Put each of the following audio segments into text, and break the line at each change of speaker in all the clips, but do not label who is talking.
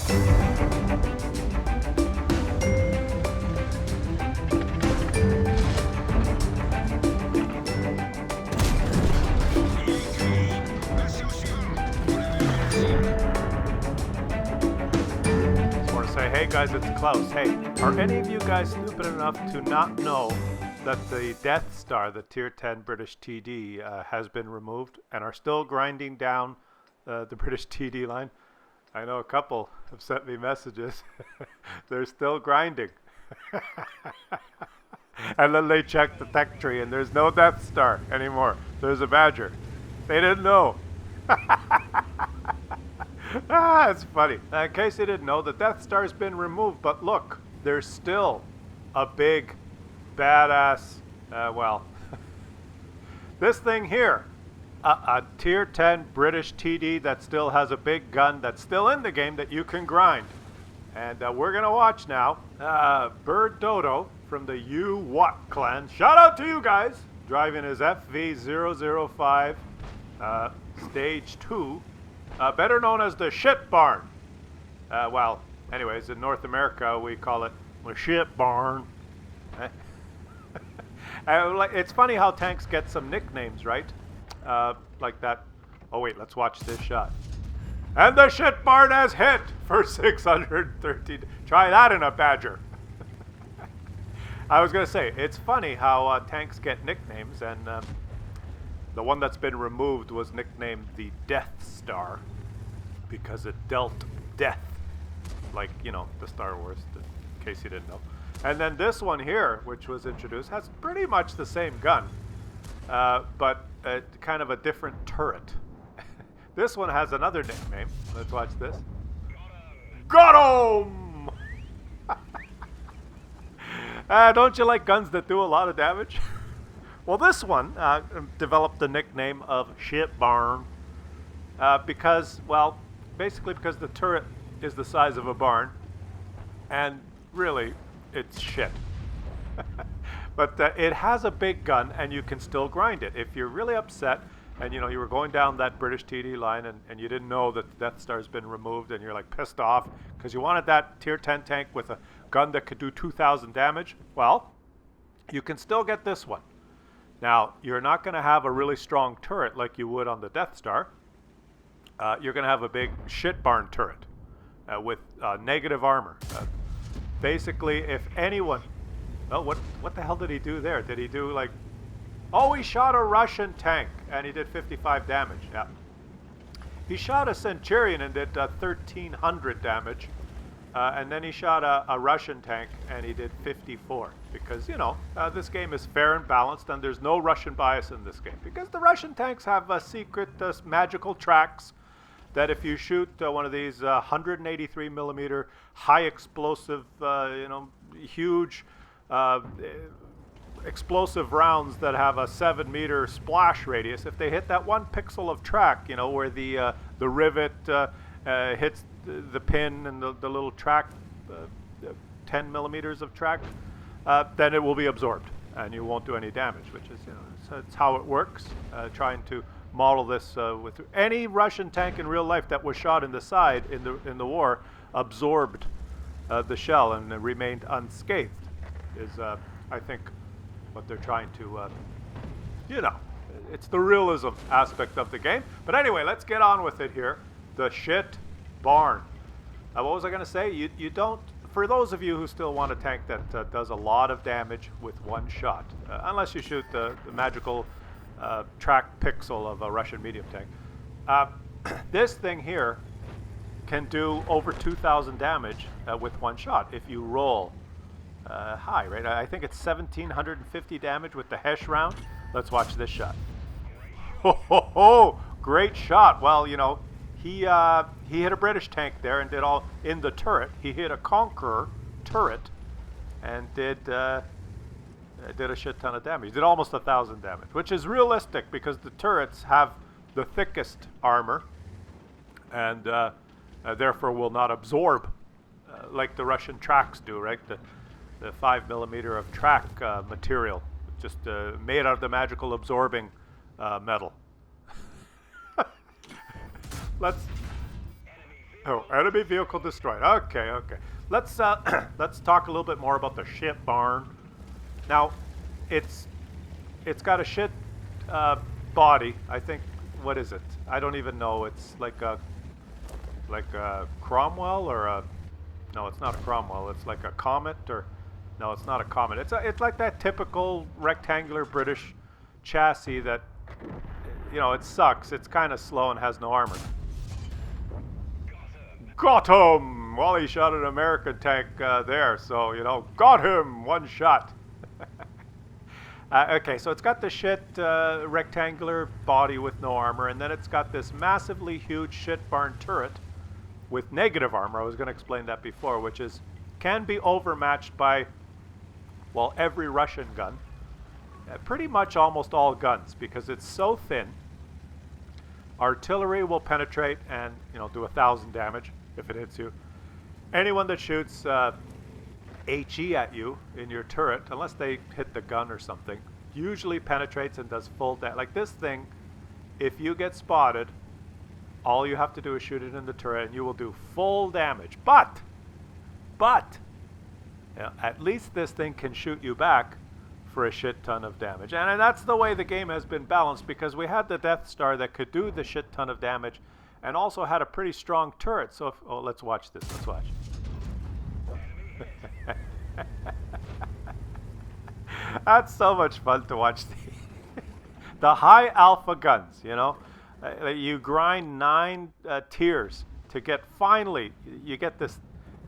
Hey guys, it's Klaus. Hey, are any of you guys stupid enough to not know that the Death Star, the Tier 10 British TD, has been removed and are still grinding down the British TD line? I know a couple have sent me messages. They're still grinding. And then they check the tech tree and there's no Death Star anymore. There's a Badger. They didn't know. It's funny. In case you didn't know, the Death Star's been removed, but look, there's still a big, badass, this thing here, a Tier 10 British TD that still has a big gun that's still in the game that you can grind. And we're going to watch now Bird Dodo from the WOT clan. Shout out to you guys! Driving his FV005 Stage 2. Better known as the Shitbarn. Anyways, in North America, we call it the Shitbarn. It's funny how tanks get some nicknames, right? Like that. Oh, wait, let's watch this shot. And the Shitbarn has hit for 613. Try that in a Badger. I was going to say, it's funny how tanks get nicknames, and the one that's been removed was nicknamed the Death Star because it dealt death, like, you know, the Star Wars, in case you didn't know. And then this one here, which was introduced, has pretty much the same gun, but kind of a different turret. This one has another nickname. Let's watch this. Got him! Don't you like guns that do a lot of damage? Well, this one developed the nickname of Shitbarn because, well, basically because the turret is the size of a barn, and really, it's shit. But it has a big gun, and you can still grind it. If you're really upset, and you know you were going down that British TD line, and you didn't know that the Death Star's been removed, and you're like pissed off because you wanted that Tier 10 tank with a gun that could do 2,000 damage, well, you can still get this one. Now, you're not going to have a really strong turret like you would on the Death Star. You're going to have a big Shitbarn turret with negative armor. Basically, if anyone... Oh, what the hell did he do there? Did he do like... Oh, he shot a Russian tank, and he did 55 damage. Yeah. He shot a Centurion and did 1,300 damage. And then he shot a Russian tank, and he did 54. Because, you know, this game is fair and balanced, and there's no Russian bias in this game. Because the Russian tanks have secret magical tracks that if you shoot one of these 183 millimeter high explosive, huge explosive rounds that have a 7-meter splash radius, if they hit that 1 pixel of track, you know, where the rivet hits the pin and the little track, 10 millimeters of track, then it will be absorbed and you won't do any damage, which is, you know, it's how it works. Trying to model this with any Russian tank in real life that was shot in the side in the war absorbed the shell and remained unscathed is, I think, what they're trying to, you know, it's the realism aspect of the game. But anyway, let's get on with it here. The Shitbarn. What was I going to say? You don't, for those of you who still want a tank that does a lot of damage with one shot, unless you shoot the magical track pixel of a Russian medium tank, this thing here can do over 2,000 damage with one shot if you roll high, right? I think it's 1,750 damage with the Hesh round. Let's watch this shot. Ho ho ho! Great shot. Well, you know, he hit a British tank there and did all in the turret. He hit a Conqueror turret and did a shit ton of damage. He did almost 1,000 damage, which is realistic because the turrets have the thickest armor and therefore will not absorb like the Russian tracks do, right? The 5 millimeter of track material, just made out of the magical absorbing metal. Let's Oh, enemy vehicle destroyed. Okay, okay. Let's let's talk a little bit more about the Shitbarn. Now, it's got a shit body. I think. What is it? I don't even know. It's like a Cromwell or a. No, it's not a Cromwell. It's like a Comet or. No, it's not a Comet. It's like that typical rectangular British chassis that, you know, it sucks. It's kind of slow and has no armor. Got him! Well, he shot an American tank there, so, you know, got him! One shot. Okay, so it's got the shit rectangular body with no armor, and then it's got this massively huge Shitbarn turret with negative armor. I was going to explain that before, which is can be overmatched by, well, every Russian gun. Pretty much almost all guns, because it's so thin. Artillery will penetrate and, you know, do 1,000 damage if it hits you. Anyone that shoots HE at you in your turret, unless they hit the gun or something, usually penetrates and does full damage. Like this thing, if you get spotted, all you have to do is shoot it in the turret and you will do full damage. But, you know, at least this thing can shoot you back for a shit ton of damage. And that's the way the game has been balanced, because we had the Death Star that could do the shit ton of damage and also had a pretty strong turret. So, oh, let's watch this. Let's watch. That's so much fun to watch. The high alpha guns, you know. You grind 9 tiers to get, finally, you get this,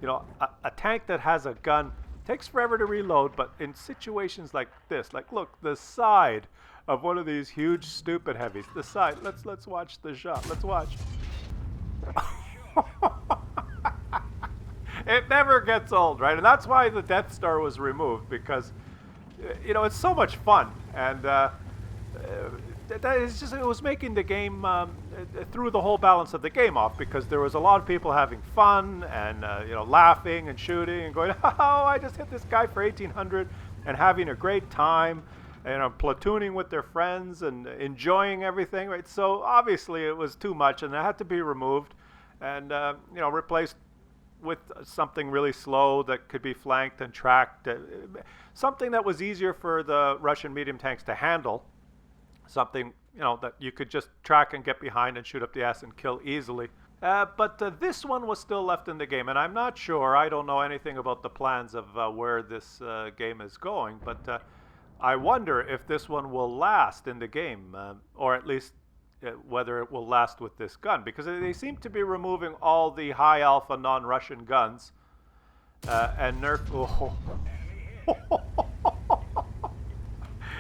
you know, a tank that has a gun. Takes forever to reload, but in situations like this, like look, the side of one of these huge stupid heavies, the side, let's watch the shot. Let's watch. It never gets old, right? And that's why the Death Star was removed, because, you know, it's so much fun, and that is just, it was making the game threw the whole balance of the game off, because there was a lot of people having fun and you know, laughing and shooting and going, oh, I just hit this guy for 1,800, and having a great time, and platooning with their friends and enjoying everything, right? So obviously it was too much, and it had to be removed and you know, replaced with something really slow that could be flanked and tracked, something that was easier for the Russian medium tanks to handle. Something, you know, that you could just track and get behind and shoot up the ass and kill easily. But this one was still left in the game, and I'm not sure. I don't know anything about the plans of where this game is going, but I wonder if this one will last in the game, or at least whether it will last with this gun, because they seem to be removing all the high alpha non-Russian guns and nerf. Oh.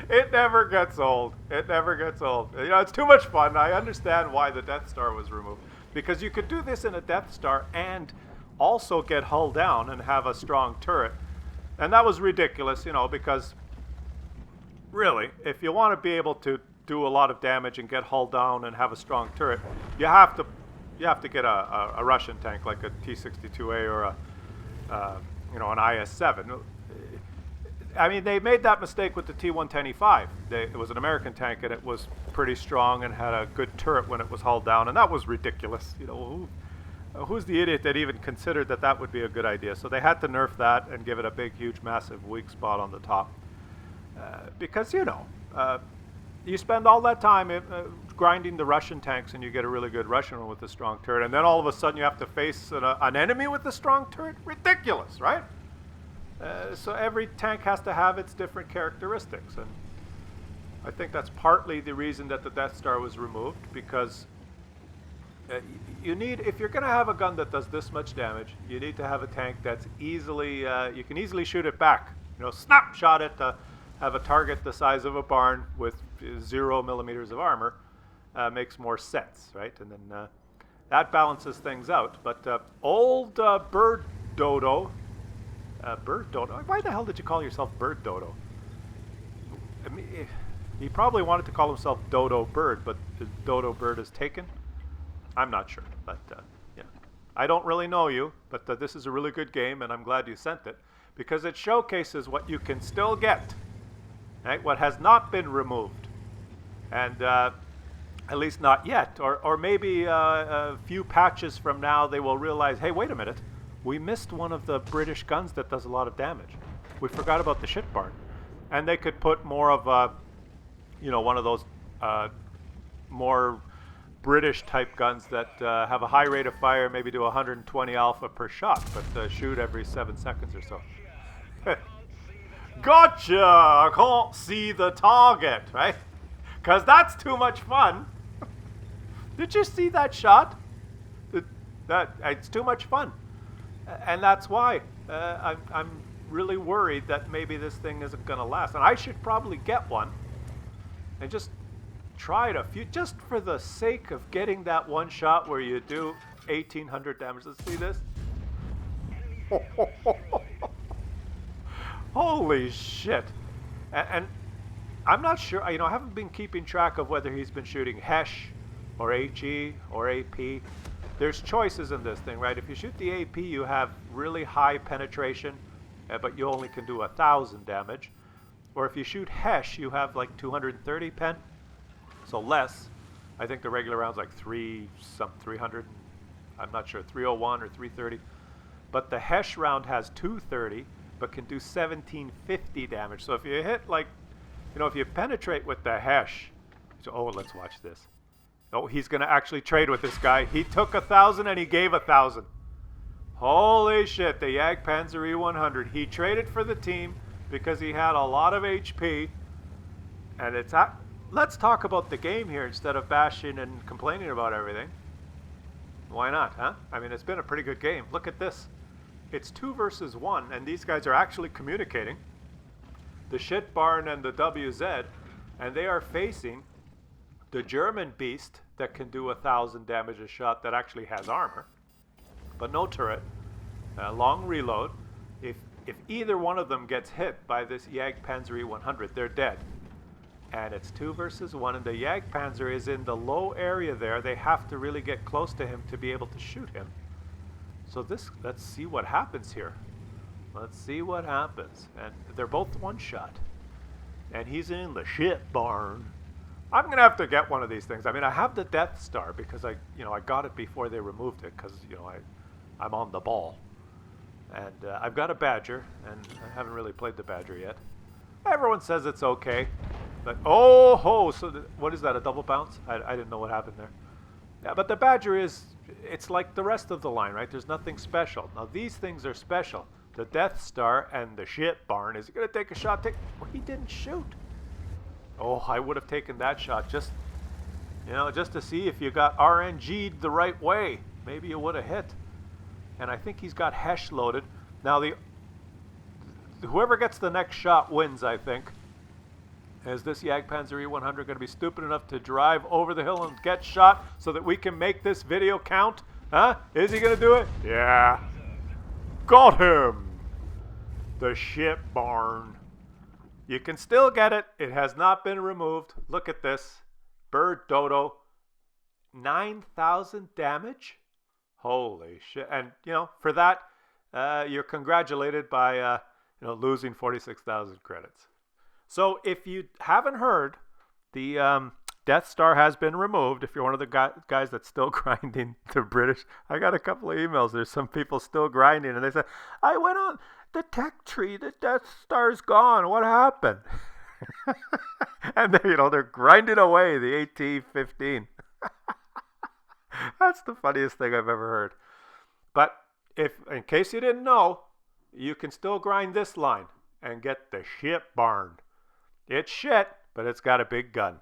It never gets old. It never gets old. You know, it's too much fun. I understand why the Death Star was removed, because you could do this in a Death Star and also get hull down and have a strong turret. And that was ridiculous, you know, because really, if you want to be able to do a lot of damage and get hull down and have a strong turret, you have to get a Russian tank like a T-62A or a you know, an IS-7. I mean, they made that mistake with the T-110E5. It was an American tank, and it was pretty strong and had a good turret when it was hulled down, and that was ridiculous. You know, who's the idiot that even considered that that would be a good idea? So they had to nerf that and give it a big, huge, massive weak spot on the top, because, you know, you spend all that time grinding the Russian tanks, and you get a really good Russian one with a strong turret, and then all of a sudden you have to face an enemy with a strong turret? Ridiculous, right? So every tank has to have its different characteristics, and I think that's partly the reason that the Death Star was removed, because you need, if you're going to have a gun that does this much damage, you need to have a tank that's easily, you can easily shoot it back. You know, snapshot it, have a target the size of a barn with 0 millimeters of armor makes more sense, right? And then that balances things out. But old Bird Dodo, Bird Dodo. Why the hell did you call yourself Bird Dodo? I mean, he probably wanted to call himself Dodo Bird, but the Dodo Bird is taken. I'm not sure, but yeah. I don't really know you, but this is a really good game, and I'm glad you sent it, because it showcases what you can still get, right? What has not been removed. And At least not yet. Or maybe a few patches from now they will realize, hey, wait a minute. We missed one of the British guns that does a lot of damage. We forgot about the Shitbarn. And they could put more of a, one of those more British type guns that have a high rate of fire, maybe do 120 alpha per shot, but shoot every 7 seconds or so. Gotcha! I can't see the target, right? Because that's too much fun. Did you see that shot? It's too much fun. And that's why I'm really worried that maybe this thing isn't going to last. And I should probably get one and just try it a few, just for the sake of getting that one shot where you do 1,800 damage. Let's see this. Holy shit. And I'm not sure, I haven't been keeping track of whether he's been shooting HESH or HE or AP. There's choices in this thing, right? If you shoot the AP, you have really high penetration, but you only can do 1,000 damage. Or if you shoot HESH, you have like 230 pen, so less. I think the regular round's like 300, I'm not sure, 301 or 330. But the HESH round has 230, but can do 1,750 damage. So if you hit like, if you penetrate with the HESH, oh, let's watch this. Oh, he's going to actually trade with this guy. He took 1,000 and he gave 1,000. Holy shit, the Jagdpanzer E100. He traded for the team because he had a lot of HP. And let's talk about the game here instead of bashing and complaining about everything. Why not, huh? I mean, it's been a pretty good game. Look at this. It's 2 versus 1, and these guys are actually communicating. The Shitbarn and the WZ, and they are facing the German beast that can do 1,000 damage a shot that actually has armor, but no turret, long reload. If either one of them gets hit by this Jagdpanzer E100, they're dead. And it's 2 versus 1, and the Jagdpanzer is in the low area there. They have to really get close to him to be able to shoot him. So let's see what happens here. Let's see what happens. And they're both one shot. And he's in the Shitbarn. I'm going to have to get one of these things. I mean, I have the Death Star because I got it before they removed it because, I'm on the ball. And I've got a Badger, and I haven't really played the Badger yet. Everyone says it's okay. But, oh ho, so what is that, a double bounce? I didn't know what happened there. Yeah, but the Badger it's like the rest of the line, right? There's nothing special. Now, these things are special. The Death Star and the Shitbarn. Is he going to take a shot? Well, he didn't shoot. Oh, I would have taken that shot just to see if you got RNG'd the right way. Maybe you would have hit. And I think he's got HESH loaded. Now, whoever gets the next shot wins, I think. Is this Jagdpanzer E100 going to be stupid enough to drive over the hill and get shot so that we can make this video count? Huh? Is he going to do it? Yeah. Got him! The Shitbarn. You can still get it. It has not been removed. Look at this. Bird Dodo. 9,000 damage? Holy shit. And, for that, you're congratulated by, losing 46,000 credits. So if you haven't heard, the Death Star has been removed. If you're one of the guys that's still grinding the British, I got a couple of emails. There's some people still grinding, and they said, I went on the tech tree. The Death Star's gone. What happened? And they're grinding away the AT-15. That's the funniest thing I've ever heard. But in case you didn't know, you can still grind this line and get the Shitbarn. It's shit, but it's got a big gun.